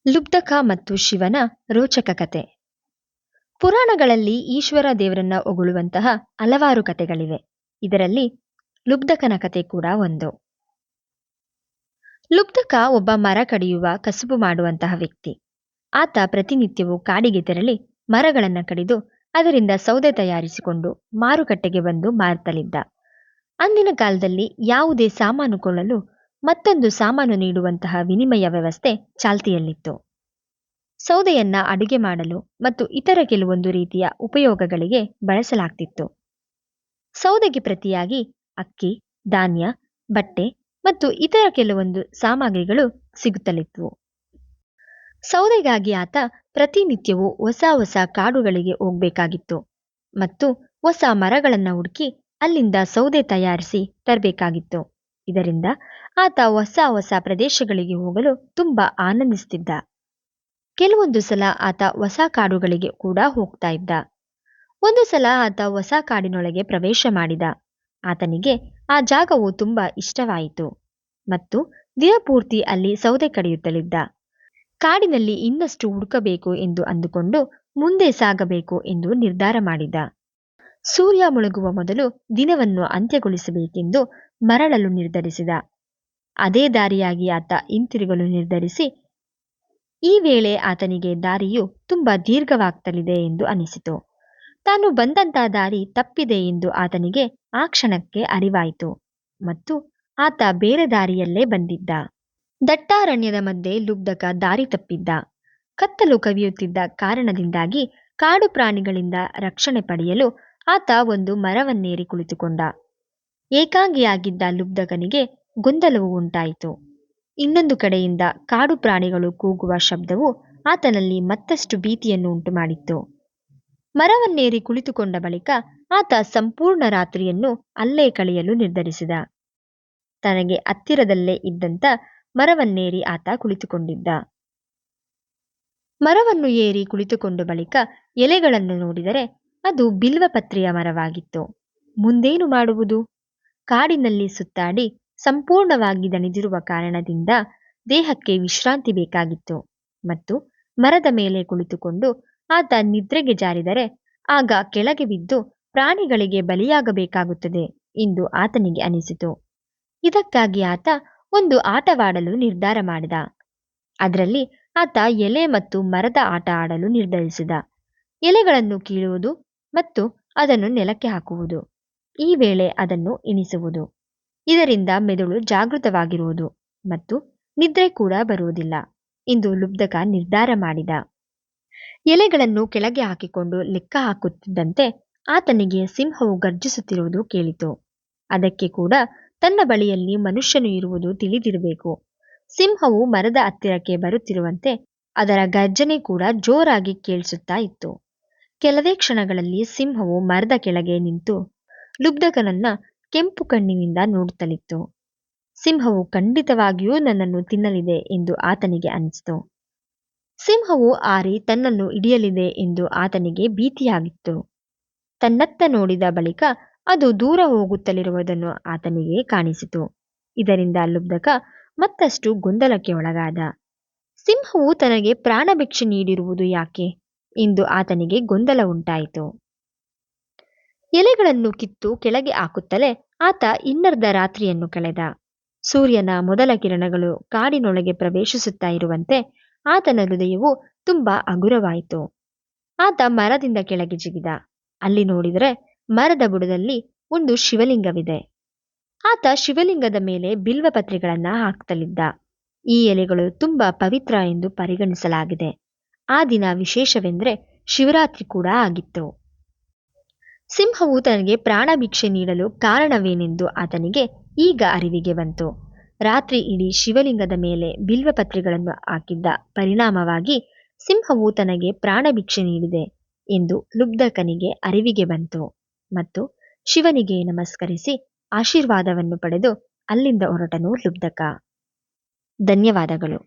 ಲುಬ್ಧಕ ಮತ್ತು ಶಿವನ ರೋಚಕ ಕತೆ. ಪುರಾಣಗಳಲ್ಲಿ ಈಶ್ವರ ದೇವರನ್ನ ಹೊಗಳುವಂತಹ ಹಲವಾರು ಕತೆಗಳಿವೆ. ಇದರಲ್ಲಿ ಲುಬ್ಧಕನ ಕತೆ ಕೂಡ ಒಂದು. ಲುಬ್ಧಕ ಒಬ್ಬ ಮರ ಕಡಿಯುವ ಕಸುಬು ಮಾಡುವಂತಹ ವ್ಯಕ್ತಿ. ಆತ ಪ್ರತಿನಿತ್ಯವೂ ಕಾಡಿಗೆ ತೆರಳಿ ಮರಗಳನ್ನು ಕಡಿದು ಅದರಿಂದ ಸೌದೆ ತಯಾರಿಸಿಕೊಂಡು ಮಾರುಕಟ್ಟೆಗೆ ಬಂದು ಮಾರುತ್ತಲಿದ್ದ. ಅಂದಿನ ಕಾಲದಲ್ಲಿ ಯಾವುದೇ ಸಾಮಾನು ಕೊಳ್ಳಲು ಮತ್ತೊಂದು ಸಾಮಾನು ನೀಡುವಂತಹ ವಿನಿಮಯ ವ್ಯವಸ್ಥೆ ಚಾಲ್ತಿಯಲ್ಲಿತ್ತು. ಸೌದೆಯನ್ನ ಅಡುಗೆ ಮಾಡಲು ಮತ್ತು ಇತರ ಕೆಲವೊಂದು ರೀತಿಯ ಉಪಯೋಗಗಳಿಗೆ ಬಳಸಲಾಗ್ತಿತ್ತು. ಸೌದೆಗೆ ಪ್ರತಿಯಾಗಿ ಅಕ್ಕಿ, ಧಾನ್ಯ, ಬಟ್ಟೆ ಮತ್ತು ಇತರ ಕೆಲವೊಂದು ಸಾಮಗ್ರಿಗಳು ಸಿಗುತ್ತಲಿದ್ವು. ಸೌದೆಗಾಗಿ ಆತ ಪ್ರತಿನಿತ್ಯವೂ ಹೊಸ ಹೊಸ ಕಾಡುಗಳಿಗೆ ಹೋಗಬೇಕಾಗಿತ್ತು ಮತ್ತು ಹೊಸ ಮರಗಳನ್ನು ಹುಡುಕಿ ಅಲ್ಲಿಂದ ಸೌದೆ ತಯಾರಿಸಿ ತರಬೇಕಾಗಿತ್ತು. ಇದರಿಂದ ಆತ ಹೊಸ ಹೊಸ ಪ್ರದೇಶಗಳಿಗೆ ಹೋಗಲು ತುಂಬಾ ಆನಂದಿಸುತ್ತಿದ್ದ. ಕೆಲವೊಂದು ಸಲ ಆತ ಹೊಸ ಕಾಡುಗಳಿಗೆ ಕೂಡ ಹೋಗ್ತಾ ಇದ್ದ. ಒಂದು ಸಲ ಆತ ಹೊಸ ಕಾಡಿನೊಳಗೆ ಪ್ರವೇಶ ಮಾಡಿದ. ಆತನಿಗೆ ಆ ಜಾಗವು ತುಂಬಾ ಇಷ್ಟವಾಯಿತು ಮತ್ತು ದಿನಪೂರ್ತಿ ಅಲ್ಲಿ ಸೌದೆ ಕಡಿಯುತ್ತಲಿದ್ದ. ಕಾಡಿನಲ್ಲಿ ಇನ್ನಷ್ಟು ಹುಡುಕಬೇಕು ಎಂದು ಅಂದುಕೊಂಡು ಮುಂದೆ ಸಾಗಬೇಕು ಎಂದು ನಿರ್ಧಾರ ಮಾಡಿದ. ಸೂರ್ಯ ಮುಳುಗುವ ಮೊದಲು ದಿನವನ್ನು ಅಂತ್ಯಗೊಳಿಸಬೇಕೆಂದು ಮರಳಲು ನಿರ್ಧರಿಸಿದ. ಅದೇ ದಾರಿಯಾಗಿ ಆತ ಹಿಂತಿರುಗಲು ನಿರ್ಧರಿಸಿ, ಈ ವೇಳೆ ಆತನಿಗೆ ದಾರಿಯು ತುಂಬಾ ದೀರ್ಘವಾಗ್ತಲಿದೆ ಎಂದು ಅನಿಸಿತು. ತಾನು ಬಂದಂತ ದಾರಿ ತಪ್ಪಿದೆ ಎಂದು ಆತನಿಗೆ ಆ ಕ್ಷಣಕ್ಕೆ ಅರಿವಾಯಿತು ಮತ್ತು ಆತ ಬೇರೆ ದಾರಿಯಲ್ಲೇ ಬಂದಿದ್ದ. ದಟ್ಟಾರಣ್ಯದ ಮಧ್ಯೆ ಲುಬ್ಧಕ ದಾರಿ ತಪ್ಪಿದ್ದ. ಕತ್ತಲು ಕವಿಯುತ್ತಿದ್ದ ಕಾರಣದಿಂದಾಗಿ ಕಾಡು ಪ್ರಾಣಿಗಳಿಂದ ರಕ್ಷಣೆ ಪಡೆಯಲು ಆತ ಒಂದು ಮರವನ್ನೇರಿ ಕುಳಿತುಕೊಂಡ. ಏಕಾಂಗಿಯಾಗಿದ್ದ ಲುಬ್ಧಕನಿಗೆ ಗೊಂದಲವು ಉಂಟಾಯಿತು. ಇನ್ನೊಂದು ಕಡೆಯಿಂದ ಕಾಡು ಪ್ರಾಣಿಗಳು ಕೂಗುವ ಶಬ್ದವು ಆತನಲ್ಲಿ ಮತ್ತಷ್ಟು ಭೀತಿಯನ್ನು ಉಂಟುಮಾಡಿತ್ತು. ಮರವನ್ನೇರಿ ಕುಳಿತುಕೊಂಡ ಬಳಿಕ ಆತ ಸಂಪೂರ್ಣ ರಾತ್ರಿಯನ್ನು ಅಲ್ಲೇ ಕಳೆಯಲು ನಿರ್ಧರಿಸಿದ. ತನಗೆ ಹತ್ತಿರದಲ್ಲೇ ಇದ್ದಂತ ಮರವನ್ನೇರಿ ಆತ ಕುಳಿತುಕೊಂಡಿದ್ದ. ಮರವನ್ನು ಏರಿ ಕುಳಿತುಕೊಂಡ ಬಳಿಕ ಎಲೆಗಳನ್ನು ನೋಡಿದರೆ ಅದು ಬಿಲ್ವಪತ್ರೆಯ ಮರವಾಗಿತ್ತು. ಮುಂದೇನು ಮಾಡುವುದು? ಕಾಡಿನಲ್ಲಿ ಸುತ್ತಾಡಿ ಸಂಪೂರ್ಣವಾಗಿ ದಣಿದಿರುವ ಕಾರಣದಿಂದ ದೇಹಕ್ಕೆ ವಿಶ್ರಾಂತಿ ಬೇಕಾಗಿತ್ತು ಮತ್ತು ಮರದ ಮೇಲೆ ಕುಳಿತುಕೊಂಡು ಆತ ನಿದ್ರೆಗೆ ಜಾರಿದರೆ ಆಗ ಕೆಳಗೆ ಬಿದ್ದು ಪ್ರಾಣಿಗಳಿಗೆ ಬಲಿಯಾಗಬೇಕಾಗುತ್ತದೆ ಎಂದು ಆತನಿಗೆ ಅನಿಸಿತು. ಇದಕ್ಕಾಗಿ ಆತ ಒಂದು ಆಟವಾಡಲು ನಿರ್ಧಾರ ಮಾಡಿದ. ಅದರಲ್ಲಿ ಆತ ಎಲೆ ಮತ್ತು ಮರದ ಆಟ ಆಡಲು ನಿರ್ಧರಿಸಿದ. ಎಲೆಗಳನ್ನು ಕೀಳುವುದು ಮತ್ತು ಅದನ್ನು ನೆಲಕ್ಕೆ ಹಾಕುವುದು, ಈ ವೇಳೆ ಅದನ್ನು ಎಣಿಸುವುದು. ಇದರಿಂದ ಮೆದುಳು ಜಾಗೃತವಾಗಿರುವುದು ಮತ್ತು ನಿದ್ರೆ ಕೂಡ ಬರುವುದಿಲ್ಲ ಎಂದು ಲುಬ್ಧಕ ನಿರ್ಧಾರ ಮಾಡಿದ. ಎಲೆಗಳನ್ನು ಕೆಳಗೆ ಹಾಕಿಕೊಂಡು ಲೆಕ್ಕ ಹಾಕುತ್ತಿದ್ದಂತೆ ಆತನಿಗೆ ಸಿಂಹವು ಗರ್ಜಿಸುತ್ತಿರುವುದು ಕೇಳಿತು. ಅದಕ್ಕೆ ಕೂಡ ತನ್ನ ಬಳಿಯಲ್ಲಿ ಮನುಷ್ಯನು ಇರುವುದು ತಿಳಿದಿರಬೇಕು. ಸಿಂಹವು ಮರದ ಹತ್ತಿರಕ್ಕೆ ಬರುತ್ತಿರುವಂತೆ ಅದರ ಗರ್ಜನೆ ಕೂಡ ಜೋರಾಗಿ ಕೇಳಿಸುತ್ತಾ ಇತ್ತು. ಕೆಲವೇ ಕ್ಷಣಗಳಲ್ಲಿ ಸಿಂಹವು ಮರದ ಕೆಳಗೆ ನಿಂತು ಲುಬ್ಧಕನನ್ನ ಕೆಂಪು ಕಣ್ಣಿನಿಂದ ನೋಡುತ್ತಲಿತ್ತು. ಸಿಂಹವು ಖಂಡಿತವಾಗಿಯೂ ನನ್ನನ್ನು ತಿನ್ನಲಿದೆ ಎಂದು ಆತನಿಗೆ ಅನಿಸಿತು. ಸಿಂಹವು ಹಾರಿ ತನ್ನನ್ನು ಹಿಡಿಯಲಿದೆ ಎಂದು ಆತನಿಗೆ ಭೀತಿಯಾಗಿತ್ತು. ತನ್ನತ್ತ ನೋಡಿದ ಬಳಿಕ ಅದು ದೂರ ಹೋಗುತ್ತಲಿರುವುದನ್ನು ಆತನಿಗೆ ಕಾಣಿಸಿತು. ಇದರಿಂದ ಲುಬ್ಧಕ ಮತ್ತಷ್ಟು ಗೊಂದಲಕ್ಕೆ ಒಳಗಾದ. ಸಿಂಹವು ತನಗೆ ಪ್ರಾಣಭಿಕ್ಷೆ ನೀಡಿರುವುದು ಯಾಕೆ ಎಂದು ಆತನಿಗೆ ಗೊಂದಲ ಉಂಟಾಯಿತು. ಎಲೆಗಳನ್ನು ಕಿತ್ತು ಕೆಳಗೆ ಹಾಕುತ್ತಲೇ ಆತ ಇನ್ನರ್ಧ ರಾತ್ರಿಯನ್ನು ಕಳೆದ. ಸೂರ್ಯನ ಮೊದಲ ಕಿರಣಗಳು ಕಾಡಿನೊಳಗೆ ಪ್ರವೇಶಿಸುತ್ತಾ ಇರುವಂತೆ ಆತನ ಹೃದಯವು ತುಂಬಾ ಹಗುರವಾಯಿತು. ಆತ ಮರದಿಂದ ಕೆಳಗೆ ಜಿಗಿದ. ಅಲ್ಲಿ ನೋಡಿದರೆ ಮರದ ಬುಡದಲ್ಲಿ ಒಂದು ಶಿವಲಿಂಗವಿದೆ. ಆತ ಶಿವಲಿಂಗದ ಮೇಲೆ ಬಿಲ್ವಪತ್ರೆಗಳನ್ನ ಹಾಕ್ತಲಿದ್ದ. ಈ ಎಲೆಗಳು ತುಂಬಾ ಪವಿತ್ರ ಎಂದು ಪರಿಗಣಿಸಲಾಗಿದೆ. ಆ ದಿನ ವಿಶೇಷವೆಂದರೆ ಶಿವರಾತ್ರಿ ಕೂಡ ಆಗಿತ್ತು. ಸಿಂಹವು ತನಗೆ ಪ್ರಾಣಭಿಕ್ಷೆ ನೀಡಲು ಕಾರಣವೇನೆಂದು ಆತನಿಗೆ ಈಗ ಅರಿವಿಗೆ ಬಂತು. ರಾತ್ರಿ ಇಡೀ ಶಿವಲಿಂಗದ ಮೇಲೆ ಬಿಲ್ವಪತ್ರೆಗಳನ್ನು ಹಾಕಿದ್ದ ಪರಿಣಾಮವಾಗಿ ಸಿಂಹವು ತನಗೆ ಪ್ರಾಣಭಿಕ್ಷೆ ನೀಡಿದೆ ಎಂದು ಲುಬ್ಧಕನಿಗೆ ಅರಿವಿಗೆ ಬಂತು ಮತ್ತು ಶಿವನಿಗೆ ನಮಸ್ಕರಿಸಿ ಆಶೀರ್ವಾದವನ್ನು ಪಡೆದು ಅಲ್ಲಿಂದ ಹೊರಟನು ಲುಬ್ಧಕ. ಧನ್ಯವಾದಗಳು.